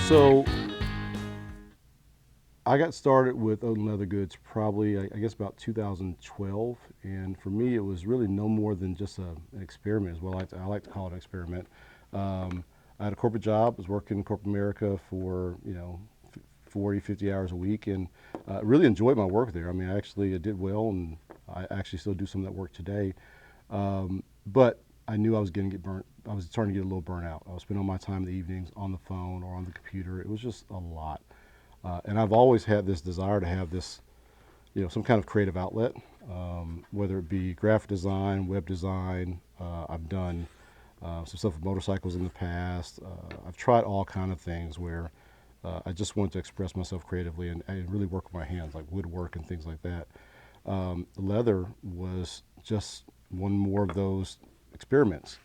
So I got started with Odin Leather Goods probably, I guess, about 2012, and for me, it was really no more than just an experiment. As well, I like to call it an experiment. I had a corporate job, was working in corporate America for 40, 50 hours a week, and really enjoyed my work there. I mean, I actually did well, and I actually still do some of that work today. But I knew I was going to get burnt. I was starting to get a little burnt out. I was spending all my time in the evenings on the phone or on the computer. It was just a lot. And I've always had this desire to have this, some kind of creative outlet, whether it be graphic design, web design. I've done some stuff with motorcycles in the past. I've tried all kind of things where I just wanted to express myself creatively and really work with my hands, like woodwork and things like that. Leather was just one more of those experiments.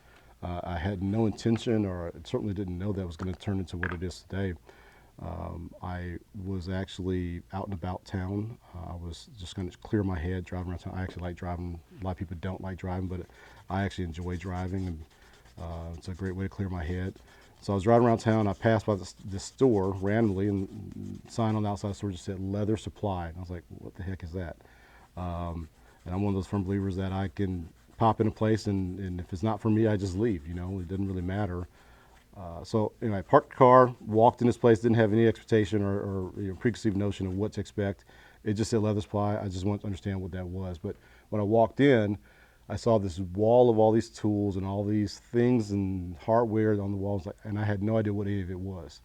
I had no intention, or I certainly didn't know that was going to turn into what it is today. I was actually out and about town. I was just going to clear my head, driving around town. I actually like driving. A lot of people don't like driving, but I actually enjoy driving, and it's a great way to clear my head. So I was driving around town. I passed by this store randomly, and the sign on the outside of the store just said "Leather Supply," and I was like, "What the heck is that?" And I'm one of those firm believers that I can pop in a place, and if it's not for me, I just leave. It doesn't really matter. So anyway, I parked the car, walked in this place, didn't have any expectation or preconceived notion of what to expect. It just said leather supply. I just wanted to understand what that was. But when I walked in, I saw this wall of all these tools and all these things and hardware on the walls, and I had no idea what any of it was.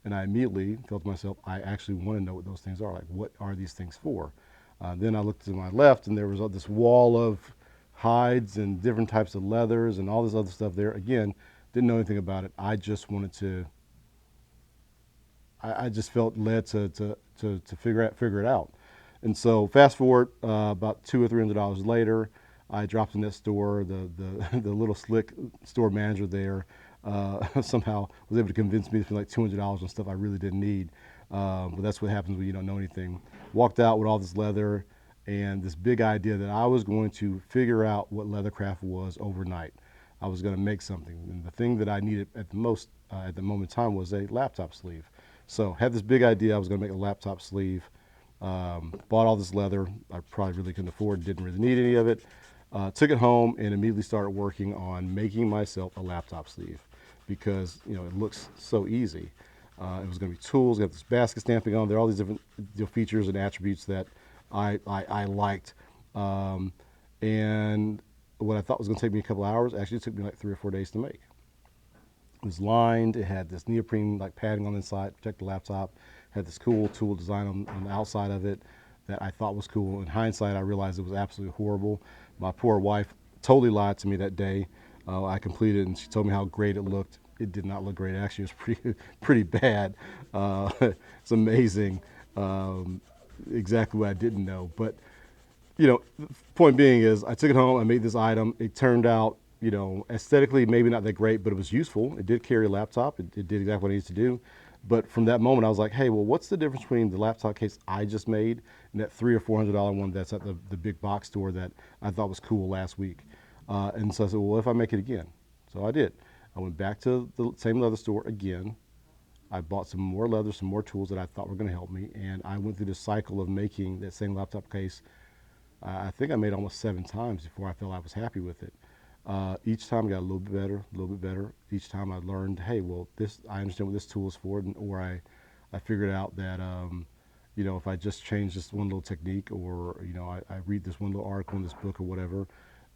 And I immediately felt to myself, I actually want to know what those things are. Like, what are these things for? Then I looked to my left, and there was this wall of hides and different types of leathers and all this other stuff there. Again, didn't know anything about it. I just wanted to. I just felt led to figure it out. And so fast forward about $200 or $300 later, I dropped in that store. The the little slick store manager there somehow was able to convince me to spend like $200 on stuff I really didn't need. But that's what happens when you don't know anything. Walked out with all this leather and this big idea that I was going to figure out what leathercraft was overnight. I was going to make something, and the thing that I needed at the most at the moment in time was a laptop sleeve. So had this big idea I was going to make a laptop sleeve. Bought all this leather. I probably really couldn't afford, didn't really need any of it. Took it home and immediately started working on making myself a laptop sleeve because it looks so easy. It was going to be tools. Got this basket stamping on there, all these different features and attributes that I liked. And what I thought was going to take me a couple hours actually took me like 3 or 4 days to make. It was lined. It had this neoprene like padding on the inside to protect the laptop. Had this cool tool design on the outside of it that I thought was cool. In hindsight, I realized it was absolutely horrible. My poor wife totally lied to me that day. I completed it, and she told me how great it looked. It did not look great. Actually, it was pretty bad. It's amazing exactly what I didn't know. But point being is I took it home, I made this item. It turned out, aesthetically maybe not that great, but it was useful. It did carry a laptop. It did exactly what it needs to do. But from that moment, I was like, hey, well, what's the difference between the laptop case I just made and that $300 or $400 one that's at the big box store that I thought was cool last week? And so I said, well, what if I make it again? So I did. I went back to the same leather store again. I bought some more leather, some more tools that I thought were going to help me, and I went through this cycle of making that same laptop case. I think I made almost 7 times before I felt I was happy with it. Each time I got a little bit better, a little bit better. Each time I learned, hey, well, I understand what this tool is for, or I figured out that if I just change this one little technique, or I read this one little article in this book or whatever,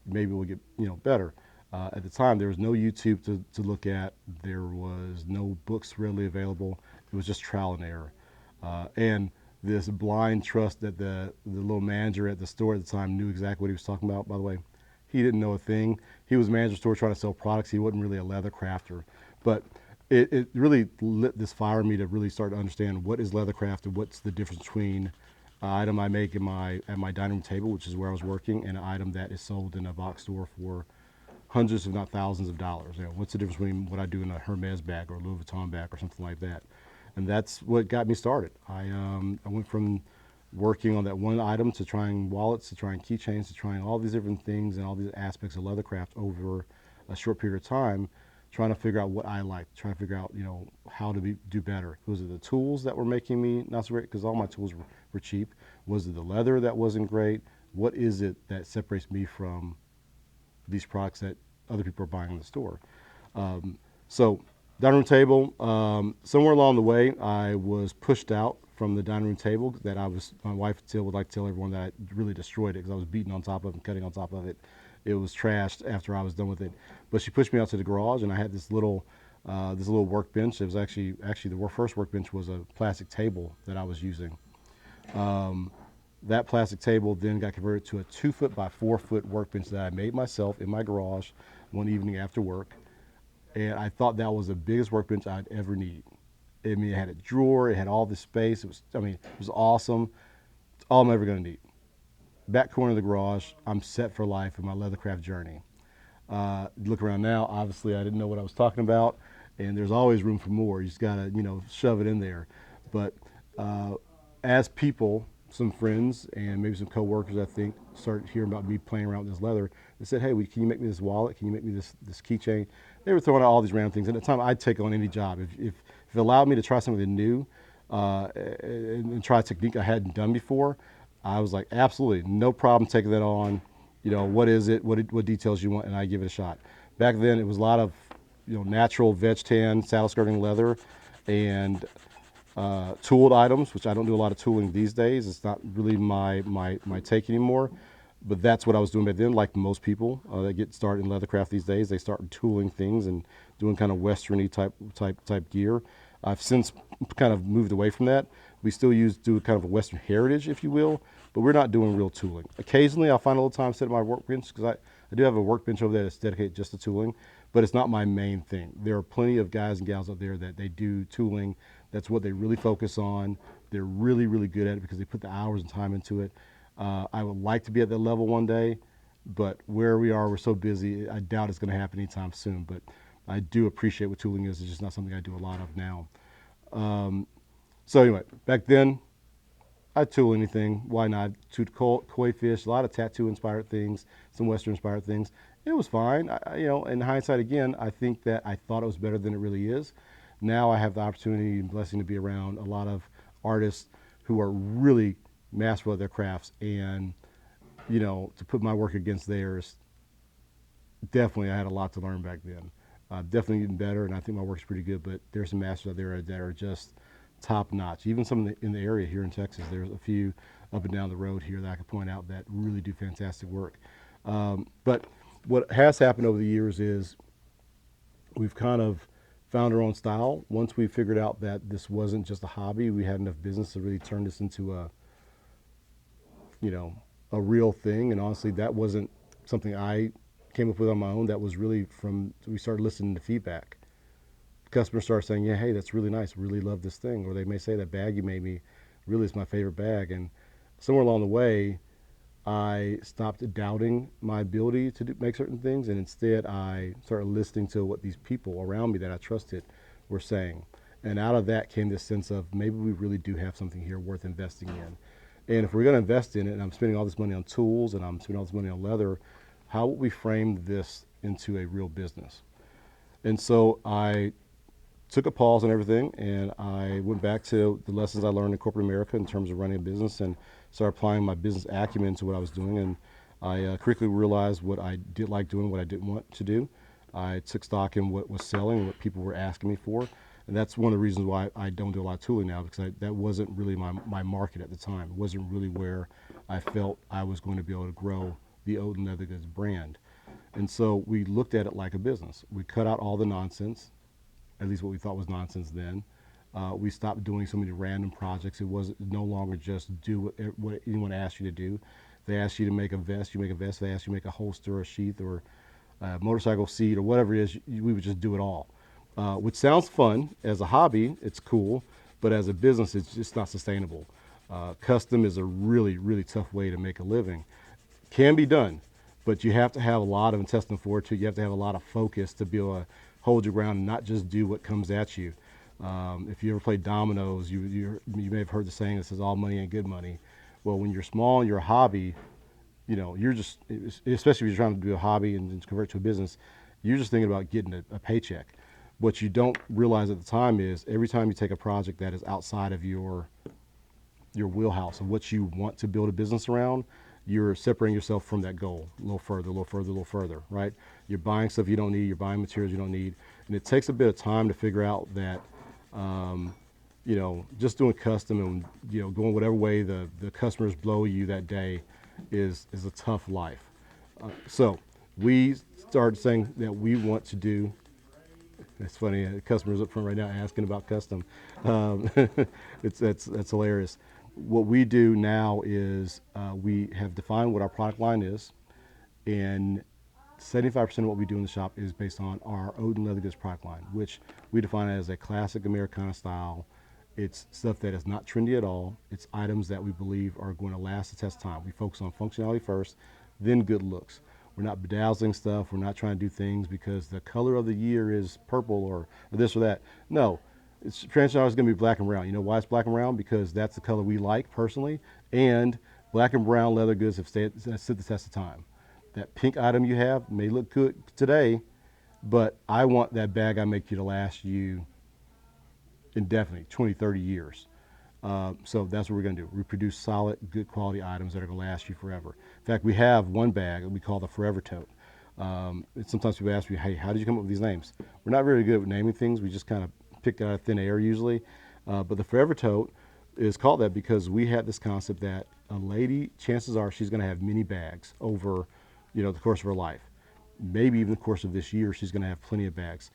maybe we'll get better. At the time, there was no YouTube to look at. There was no books readily available. It was just trial and error, and this blind trust that the little manager at the store at the time knew exactly what he was talking about. By the way, he didn't know a thing. He was a manager of the store trying to sell products. He wasn't really a leather crafter. But it really lit this fire in me to really start to understand what is leathercraft and what's the difference between an item I make at my dining room table, which is where I was working, and an item that is sold in a box store for hundreds, if not thousands of dollars. What's the difference between what I do in a Hermes bag or a Louis Vuitton bag or something like that? And that's what got me started. I went from working on that one item to trying wallets, to trying keychains, to trying all these different things and all these aspects of leathercraft over a short period of time, trying to figure out what I liked, trying to figure out, how to do better. Was it the tools that were making me not so great? Because all my tools were cheap. Was it the leather that wasn't great? What is it that separates me from these products that other people are buying in the store? So dining room table, somewhere along the way, I was pushed out from the dining room table that my wife still would like to tell everyone that I really destroyed it because I was beating on top of it and cutting on top of it. It was trashed after I was done with it. But she pushed me out to the garage, and I had this little workbench. It was actually the first workbench was a plastic table that I was using. That plastic table then got converted to a 2 foot by 4 foot workbench that I made myself in my garage one evening after work. And I thought that was the biggest workbench I'd ever need. I mean, it had a drawer, it had all this space. It was awesome. It's all I'm ever going to need. Back corner of the garage, I'm set for life in my leathercraft journey. Look around now, obviously I didn't know what I was talking about, and there's always room for more. You just got to, shove it in there. But as people, some friends and maybe some coworkers, I think, started hearing about me playing around with this leather, they said, hey, can you make me this wallet? Can you make me this keychain? They were throwing out all these random things. And at the time, I'd take on any job. If it allowed me to try something new and try a technique I hadn't done before, I was like, absolutely, no problem taking that on. What is it? What details you want? And I give it a shot. Back then, it was a lot of, natural veg tan, saddle skirting leather, and tooled items, which I don't do a lot of tooling these days. It's not really my take anymore. But that's what I was doing back then. Like most people that get started in leathercraft these days, they start tooling things and doing kind of westerny type gear. I've since kind of moved away from that. We still do kind of a Western heritage, if you will, but we're not doing real tooling. Occasionally, I'll find a little time to sit at my workbench because I do have a workbench over there that's dedicated just to tooling, but it's not my main thing. There are plenty of guys and gals out there that they do tooling. That's what they really focus on. They're really, really good at it because they put the hours and time into it. I would like to be at that level one day, but where we are, we're so busy, I doubt it's going to happen anytime soon. But I do appreciate what tooling is. It's just not something I do a lot of now. So anyway, back then, I'd tool anything. Why not? Toot koi fish, a lot of tattoo-inspired things, some Western-inspired things. It was fine. In hindsight, again, I think that I thought it was better than it really is. Now I have the opportunity and blessing to be around a lot of artists who are really masterful at their crafts, and to put my work against theirs, definitely I had a lot to learn back then. Definitely getting better, and I think my work's pretty good, but there's some masters out there that are just top notch. Even some in the area here in Texas, there's a few up and down the road here that I could point out that really do fantastic work. But what has happened over the years is we've kind of found our own style. Once we figured out that this wasn't just a hobby, we had enough business to really turn this into a real thing. And honestly, that wasn't something I came up with on my own. That was really we started listening to feedback. Customers start saying, yeah, hey, that's really nice. Really love this thing. Or they may say, that bag you made me really is my favorite bag. And somewhere along the way, I stopped doubting my ability to make certain things. And instead, I started listening to what these people around me that I trusted were saying. And out of that came this sense of maybe we really do have something here worth investing in. And if we're going to invest in it, and I'm spending all this money on tools and I'm spending all this money on leather, how would we frame this into a real business? And so I took a pause on everything, and I went back to the lessons I learned in corporate America in terms of running a business and started applying my business acumen to what I was doing. And I quickly realized what I did like doing, what I didn't want to do. I took stock in what was selling, what people were asking me for. And that's one of the reasons why I don't do a lot of tooling now, because that wasn't really my market at the time. It wasn't really where I felt I was going to be able to grow the Odin Leather Goods brand. And so we looked at it like a business. We cut out all the nonsense, at least what we thought was nonsense then. We stopped doing so many random projects. It was no longer just do what anyone asked you to do. They asked you to make a vest, you make a vest. They asked you to make a holster or a sheath or a motorcycle seat or whatever it is, we would just do it all. Which sounds fun. As a hobby, it's cool, but as a business, it's just not sustainable. Custom is a really, really tough way to make a living. Can be done, but you have to have a lot of intestinal fortitude. You have to have a lot of focus to be able to hold your ground and not just do what comes at you. If you ever played dominoes, you may have heard the saying that says all money ain't good money. Well, when you're small and you're a hobby, you're just, especially if you're trying to do a hobby and convert to a business, You're just thinking about getting a paycheck. What you don't realize at the time is every time you take a project that is outside of your wheelhouse of what you want to build a business around, you're separating yourself from that goal a little further, a little further, a little further, right? You're buying stuff you don't need, you're buying materials you don't need, and it takes a bit of time to figure out that, just doing custom and going whatever way the customers blow you that day is a tough life. So we started saying that we want to do. It's funny. Customers up front right now asking about custom. Um, that's hilarious. What we do now is we have defined what our product line is, and 75% of what we do in the shop is based on our Odin leather goods product line, which we define as a classic Americana style. It's stuff that is not trendy at all. It's items that we believe are going to last the test of time. We focus on functionality first, then good looks. We're not bedazzling stuff. We're not trying to do things because the color of the year is purple or this or that. No, it's traditionally always going to be black and brown. You know why it's black and brown? Because that's the color we like personally, and black and brown leather goods have stood the test of time. That pink item you have may look good today, but I want that bag I make you to last you indefinitely, 20, 30 years. So that's what we're going to do. We produce solid, good quality items that are going to last you forever. In fact, we have one bag that we call the Forever Tote. Sometimes people ask me, hey, how did you come up with these names? We're not very good at naming things. We just kind of picked it out of thin air usually. But the Forever Tote is called that because we had this concept that a lady, chances are she's going to have many bags over, the course of her life. Maybe even the course of this year, she's going to have plenty of bags,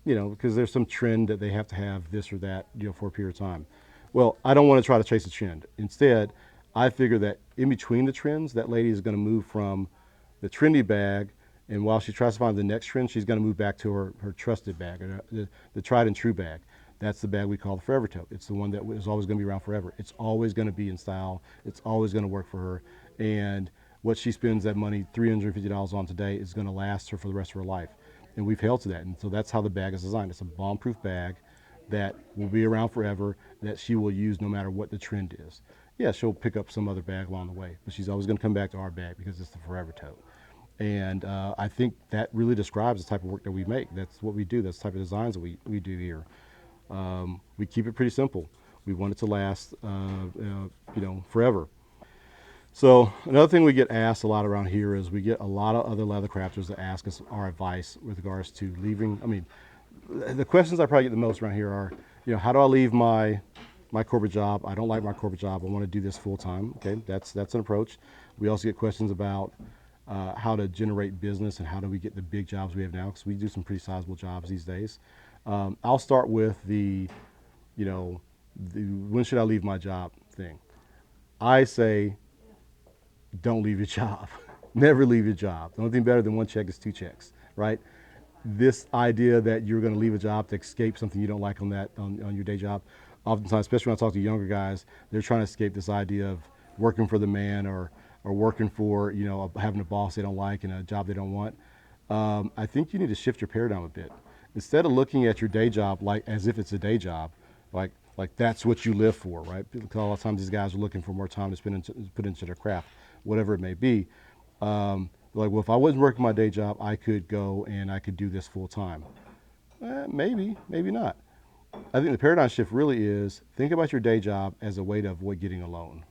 because there's some trend that they have to have this or that, for a period of time. Well, I don't want to try to chase a trend. Instead, I figure that in between the trends, that lady is going to move from the trendy bag, and while she tries to find the next trend, she's going to move back to her trusted bag, or the tried and true bag. That's the bag we call the Forever Tote. It's the one that is always going to be around forever. It's always going to be in style. It's always going to work for her. And what she spends that money, $350 on today, is going to last her for the rest of her life. And we've held to that. And so that's how the bag is designed. It's a bomb-proof bag that will be around forever, that she will use no matter what the trend is. Yeah, she'll pick up some other bag along the way, but she's always going to come back to our bag because it's the Forever Tote. And I think that really describes the type of work that we make. That's what we do. That's the type of designs that we do here. We keep it pretty simple. We want it to last, forever. So another thing we get asked a lot around here is we get a lot of other leather crafters that ask us our advice with regards to leaving. The questions I probably get the most around here are, how do I leave my corporate job? I don't like my corporate job. I want to do this full time. Okay, that's an approach. We also get questions about how to generate business and how do we get the big jobs we have now, because we do some pretty sizable jobs these days. I'll start with the when should I leave my job thing. I say, don't leave your job. Never leave your job. The only thing better than one check is two checks, right? This idea that you're going to leave a job to escape something you don't like on your day job. Oftentimes, especially when I talk to younger guys, they're trying to escape this idea of working for the man or working for, having a boss they don't like and a job they don't want. I think you need to shift your paradigm a bit. Instead of looking at your day job like as if it's a day job, like that's what you live for, right? Because a lot of times these guys are looking for more time to put into their craft, whatever it may be. Well, if I wasn't working my day job, I could go and I could do this full time. Maybe not. I think the paradigm shift really is think about your day job as a way to avoid getting a loan,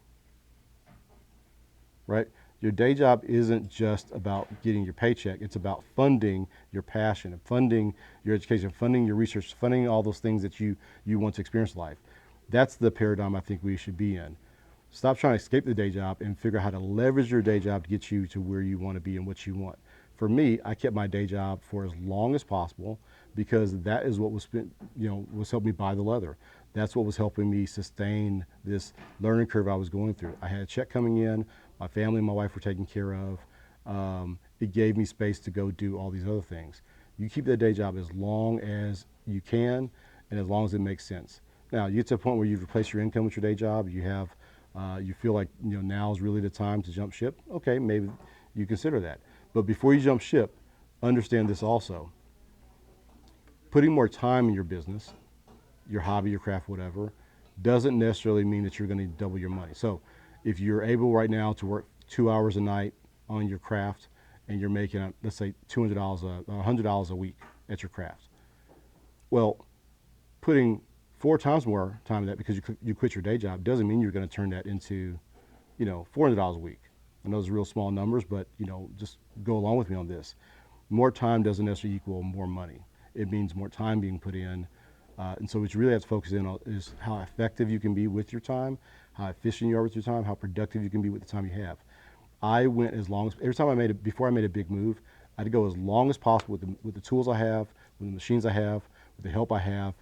right? Your day job isn't just about getting your paycheck. It's about funding your passion and funding your education, funding your research, funding all those things that you want to experience in life. That's the paradigm I think we should be in. Stop trying to escape the day job and figure out how to leverage your day job to get you to where you want to be and what you want. For me, I kept my day job for as long as possible because that is what was helping me buy the leather. That's what was helping me sustain this learning curve I was going through. I had a check coming in, my family and my wife were taken care of. It gave me space to go do all these other things. You keep that day job as long as you can and as long as it makes sense. Now, you get to a point where you've replaced your income with your day job, you feel like now is really the time to jump ship. Okay, maybe you consider that. But before you jump ship, understand this also. Putting more time in your business, your hobby, your craft, whatever, doesn't necessarily mean that you're going to double your money. So if you're able right now to work 2 hours a night on your craft and you're making, let's say, $200, $100 a week at your craft. Well, putting 4 times more time in that because you quit your day job doesn't mean you're going to turn that into, $400 a week. I know those are real small numbers, but just go along with me on this. More time doesn't necessarily equal more money. It means more time being put in. And so what you really have to focus in on is how effective you can be with your time, how efficient you are with your time, how productive you can be with the time you have. I went as long as, every time before I made a big move, I'd go as long as possible with the tools I have, with the machines I have, with the help I have,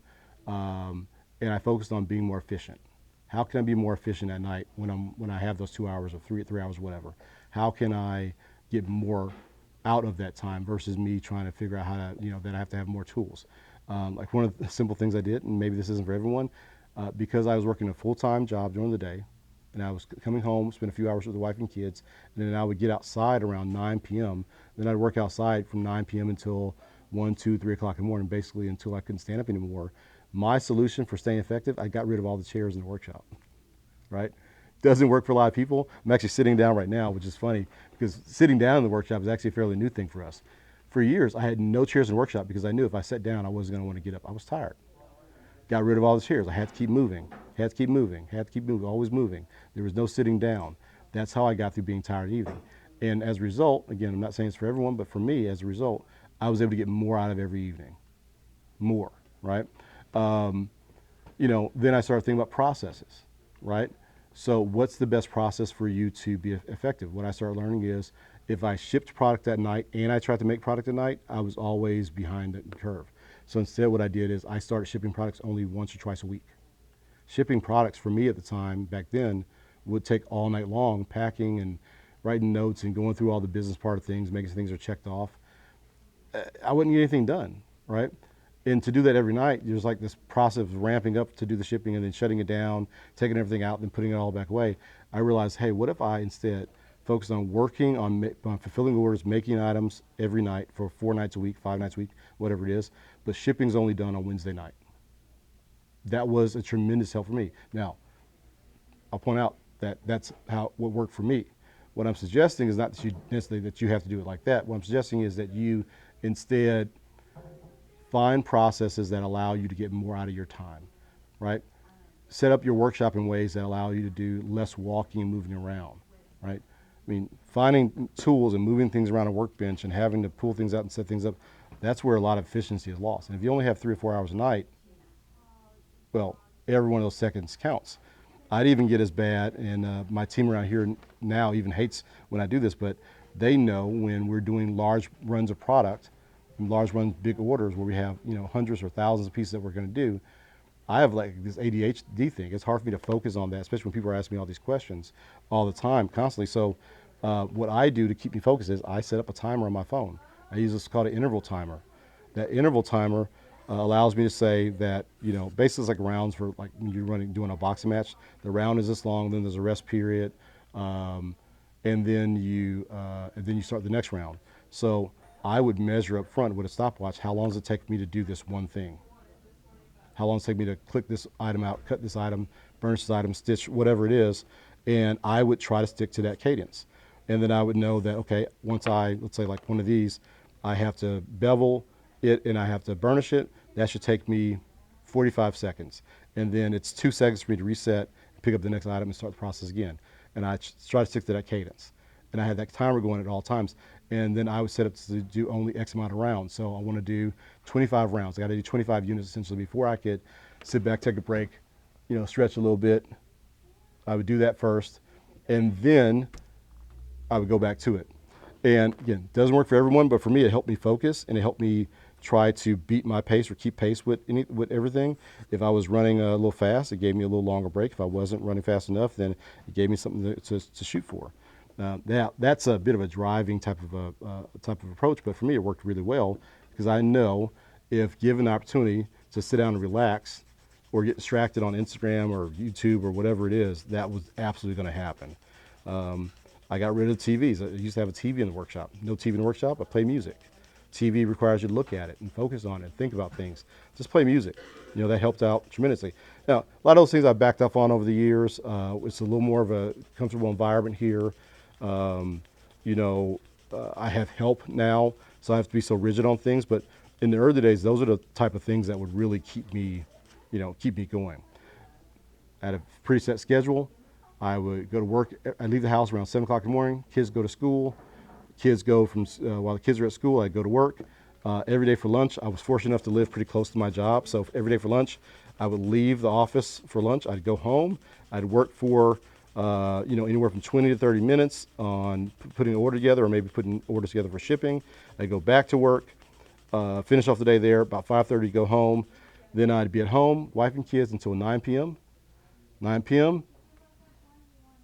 and I focused on being more efficient. How can I be more efficient at night when I have those 2 hours or three hours, whatever? How can I get more out of that time versus me trying to figure out how to, that I have to have more tools. Like one of the simple things I did, and maybe this isn't for everyone, because I was working a full-time job during the day, and I was coming home, spend a few hours with the wife and kids, and then I would get outside around 9 p.m. Then I'd work outside from 9 p.m. until 1, 2, 3 o'clock in the morning, basically until I couldn't stand up anymore. My solution for staying effective, I got rid of all the chairs in the workshop, right? Doesn't work for a lot of people. I'm actually sitting down right now, which is funny because sitting down in the workshop is actually a fairly new thing for us. For years, I had no chairs in the workshop because I knew if I sat down, I wasn't going to want to get up. I was tired. Got rid of all the chairs. I had to keep moving, always moving. There was no sitting down. That's how I got through being tired eating. And as a result, again, I'm not saying it's for everyone, but for me, as a result, I was able to get more out of every evening. More, right? Then I started thinking about processes, right? So what's the best process for you to be effective? What I started learning is if I shipped product at night and I tried to make product at night, I was always behind the curve. So instead what I did is I started shipping products only once or twice a week. Shipping products for me at the time, back then, would take all night long, packing and writing notes and going through all the business part of things, making sure things are checked off. I wouldn't get anything done, right? And to do that every night, there's like this process of ramping up to do the shipping and then shutting it down, taking everything out, and then putting it all back away. I realized, hey, what if I instead focused on working on fulfilling orders, making items every night for 4 nights a week, 5 nights a week, whatever it is, but shipping's only done on Wednesday night. That was a tremendous help for me. Now, I'll point out that that's what worked for me. What I'm suggesting is not that you necessarily that you have to do it like that. What I'm suggesting is that you instead find processes that allow you to get more out of your time, right? Set up your workshop in ways that allow you to do less walking and moving around, right? I mean, finding tools and moving things around a workbench and having to pull things out and set things up, that's where a lot of efficiency is lost. And if you only have 3 or 4 hours a night, well, every one of those seconds counts. I'd even get as bad, and my team around here now even hates when I do this, but they know when we're doing large runs of product, large runs, big orders where we have hundreds or thousands of pieces that we're going to do. I have like this ADHD thing. It's hard for me to focus on that, especially when people are asking me all these questions all the time, constantly. So what I do to keep me focused is I set up a timer on my phone. I use this called an interval timer. That interval timer allows me to say that, basically it's like rounds for like when you're doing a boxing match. The round is this long, then there's a rest period, and then you start the next round. So I would measure up front with a stopwatch, how long does it take me to do this one thing? How long does it take me to click this item out, cut this item, burnish this item, stitch, whatever it is, and I would try to stick to that cadence. And then I would know that, okay, once let's say like one of these, I have to bevel it and I have to burnish it, that should take me 45 seconds. And then it's 2 seconds for me to reset, pick up the next item and start the process again. And I try to stick to that cadence. And I had that timer going at all times. And then I would set up to do only X amount of rounds. So I want to do 25 rounds. I got to do 25 units essentially before I could sit back, take a break, stretch a little bit. I would do that first, and then I would go back to it. And again, it doesn't work for everyone, but for me, it helped me focus and it helped me try to beat my pace or keep pace with everything. If I was running a little fast, it gave me a little longer break. If I wasn't running fast enough, then it gave me something to shoot for. That's a bit of a driving type of approach, but for me it worked really well because I know if given the opportunity to sit down and relax or get distracted on Instagram or YouTube or whatever it is, that was absolutely going to happen. I got rid of TVs. I used to have a TV in the workshop. No TV in the workshop, I play music. TV requires you to look at it and focus on it and think about things. Just play music. That helped out tremendously. Now, a lot of those things I backed off on over the years. It's a little more of a comfortable environment here. I have help now, so I have to be so rigid on things. But in the early days, those are the type of things that would really keep me, keep me going. I had a pretty set schedule. I would go to work. I leave the house around 7 o'clock in the morning. Kids go to school. Kids go from while the kids are at school, I go to work. Every day for lunch, I was fortunate enough to live pretty close to my job. So every day for lunch, I would leave the office for lunch. I'd go home. I'd work for anywhere from 20 to 30 minutes on putting an order together, or maybe putting orders together for shipping. I'd go back to work, finish off the day there. About 5:30, go home. Then I'd be at home, wife and kids until 9 p.m. 9 p.m.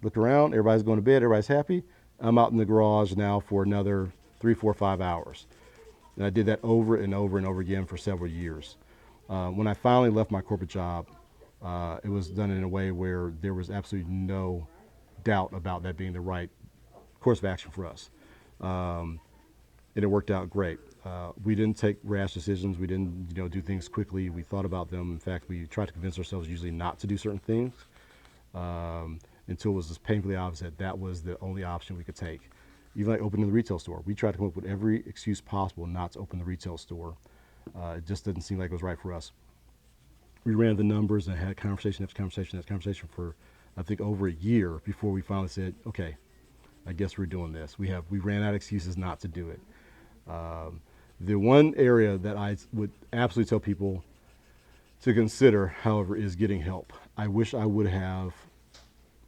Look around, everybody's going to bed, everybody's happy. I'm out in the garage now for another 3, 4, 5 hours. And I did that over and over and over again for several years. When I finally left my corporate job, it was done in a way where there was absolutely no doubt about that being the right course of action for us. And it worked out great. We didn't take rash decisions. We didn't, do things quickly. We thought about them. In fact, we tried to convince ourselves usually not to do certain things. Until it was just painfully obvious that that was the only option we could take. Even like opening the retail store, we tried to come up with every excuse possible not to open the retail store. It just didn't seem like it was right for us. We ran the numbers and had conversation after conversation after conversation for, I think, over a year before we finally said, okay, I guess we're doing this. We ran out of excuses not to do it. The one area that I would absolutely tell people to consider, however, is getting help. I wish I would have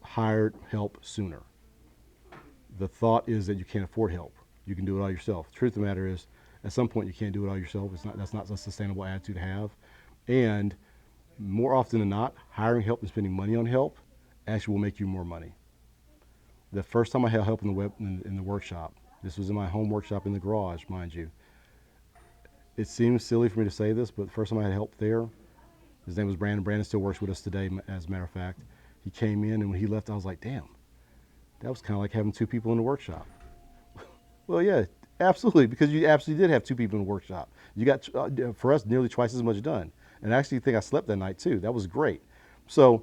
hired help sooner. The thought is that you can't afford help. You can do it all yourself. The truth of the matter is, at some point you can't do it all yourself. That's not a sustainable attitude to have. And more often than not, hiring help and spending money on help actually will make you more money. The first time I had help in the workshop, this was in my home workshop in the garage, mind you. It seems silly for me to say this, but the first time I had help there, his name was Brandon. Brandon still works with us today, as a matter of fact. He came in, and when he left, I was like, damn, that was kind of like having 2 people in the workshop. Well, yeah, absolutely, because you absolutely did have 2 people in the workshop. You got, for us, nearly twice as much done. And I actually think I slept that night, too. That was great. So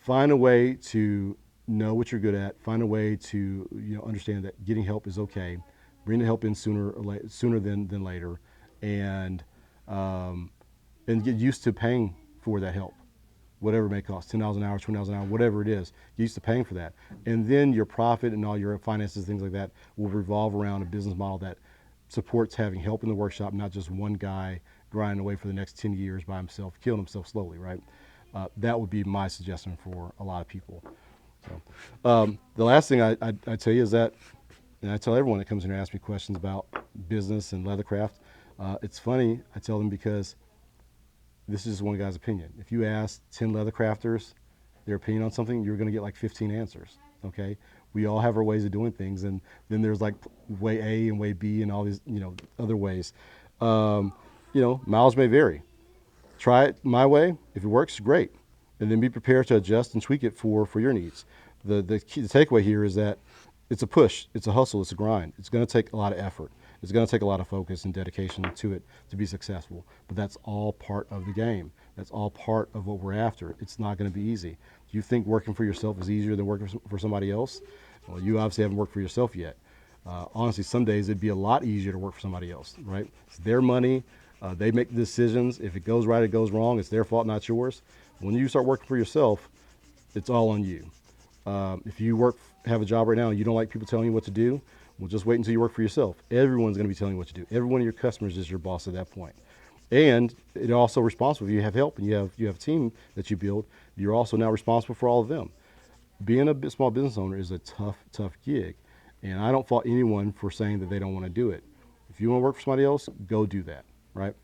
find a way to know what you're good at. Find a way to understand that getting help is okay. Bring the help in sooner than later, and get used to paying for that help. Whatever it may cost, $10 an hour, $20 an hour, whatever it is, get used to paying for that. And then your profit and all your finances, things like that, will revolve around a business model that supports having help in the workshop, not just one guy grinding away for the next 10 years by himself, killing himself slowly, right? That would be my suggestion for a lot of people. So, the last thing I tell you is that, and I tell everyone that comes in here and asks me questions about business and leathercraft, it's funny, I tell them, because this is just one guy's opinion. If you ask 10 leather crafters their opinion on something, you're going to get like 15 answers. Okay, we all have our ways of doing things, and then there's like way A and way B and all these other ways. Mileage may vary. Try it my way. If it works, great, and then be prepared to adjust and tweak it for your needs. The takeaway here is that it's a push, it's a hustle, it's a grind. It's going to take a lot of effort. It's going to take a lot of focus and dedication to it to be successful. But that's all part of the game. That's all part of what we're after. It's not going to be easy. Do you think working for yourself is easier than working for somebody else? Well, you obviously haven't worked for yourself yet. Honestly, some days it'd be a lot easier to work for somebody else, right? It's their money. They make the decisions. If it goes right, it goes wrong. It's their fault, not yours. When you start working for yourself, it's all on you. If you have a job right now and you don't like people telling you what to do, well, just wait until you work for yourself. Everyone's going to be telling you what to do. Every one of your customers is your boss at that point. And it's also responsible. If you have help and you have a team that you build, you're also now responsible for all of them. Being a small business owner is a tough gig. And I don't fault anyone for saying that they don't want to do it. If you want to work for somebody else, go do that, right?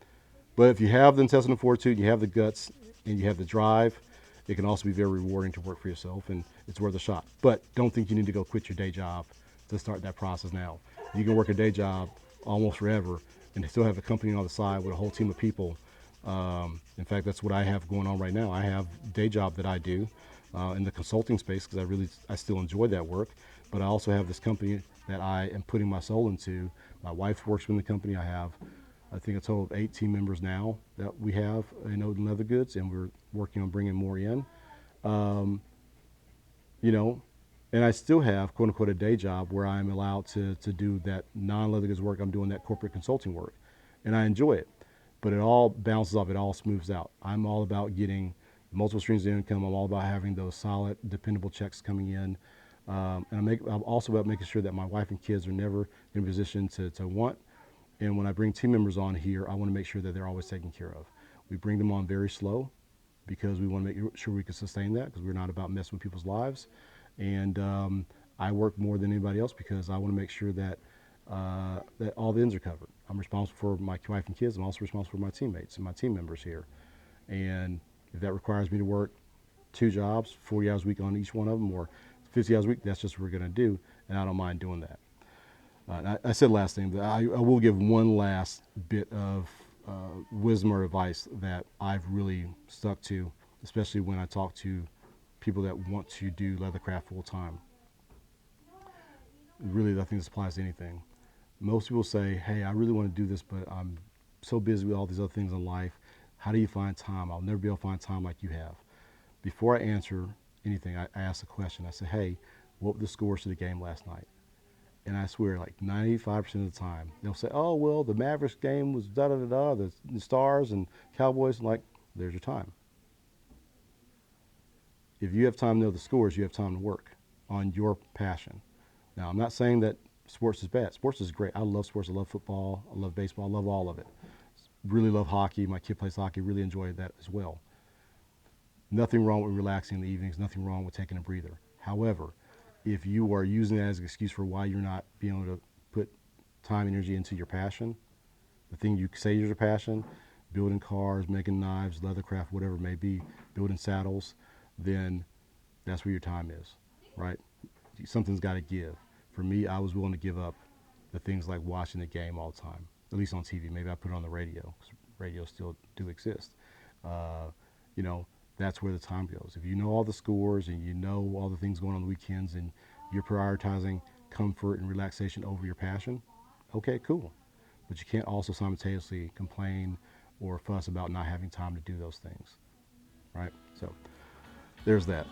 But if you have the intestinal fortitude, you have the guts, and you have the drive, it can also be very rewarding to work for yourself, and it's worth a shot. But don't think you need to go quit your day job to start that process now. You can work a day job almost forever and still have a company on the side with a whole team of people. In fact, that's what I have going on right now. I have a day job that I do in the consulting space because I still enjoy that work. But I also have this company that I am putting my soul into. My wife works in the company. I think a total of 8 team members now that we have in Odin Leather Goods, and we're working on bringing more in. And I still have, quote unquote, a day job where I'm allowed to do that non-leather goods work. I'm doing that corporate consulting work, and I enjoy it. But it all bounces off. It all smooths out. I'm all about getting multiple streams of income. I'm all about having those solid, dependable checks coming in. And I'm also about making sure that my wife and kids are never in a position to want. And when I bring team members on here, I want to make sure that they're always taken care of. We bring them on very slow because we want to make sure we can sustain that, because we're not about messing with people's lives. And I work more than anybody else because I want to make sure that that all the ends are covered. I'm responsible for my wife and kids. I'm also responsible for my teammates and my team members here. And if that requires me to work 2 jobs, 40 hours a week on each one of them, or 50 hours a week, that's just what we're going to do. And I don't mind doing that. I said last thing, but I will give one last bit of wisdom or advice that I've really stuck to, especially when I talk to people that want to do leathercraft full time. Really, I think this applies to anything. Most people say, hey, I really want to do this, but I'm so busy with all these other things in life. How do you find time? I'll never be able to find time like you have. Before I answer anything, I ask a question. I say, hey, what were the scores to the game last night? And I swear, like 95% of the time, they'll say, oh, well, the Mavericks game was da-da-da-da, the Stars and Cowboys. And like, there's your time. If you have time to know the scores, you have time to work on your passion. Now, I'm not saying that sports is bad. Sports is great. I love sports. I love football. I love baseball. I love all of it. Really love hockey. My kid plays hockey. Really enjoy that as well. Nothing wrong with relaxing in the evenings. Nothing wrong with taking a breather. However, if you are using that as an excuse for why you're not being able to put time and energy into your passion, the thing you say is your passion, building cars, making knives, leathercraft, whatever it may be, building saddles, then that's where your time is, right? Something's got to give. For me, I was willing to give up the things like watching the game all the time, at least on TV. Maybe I put it on the radio, because radios still do exist. You know, that's where the time goes. If you know all the scores and you know all the things going on the weekends and you're prioritizing comfort and relaxation over your passion, okay, cool. But you can't also simultaneously complain or fuss about not having time to do those things, right? So there's that.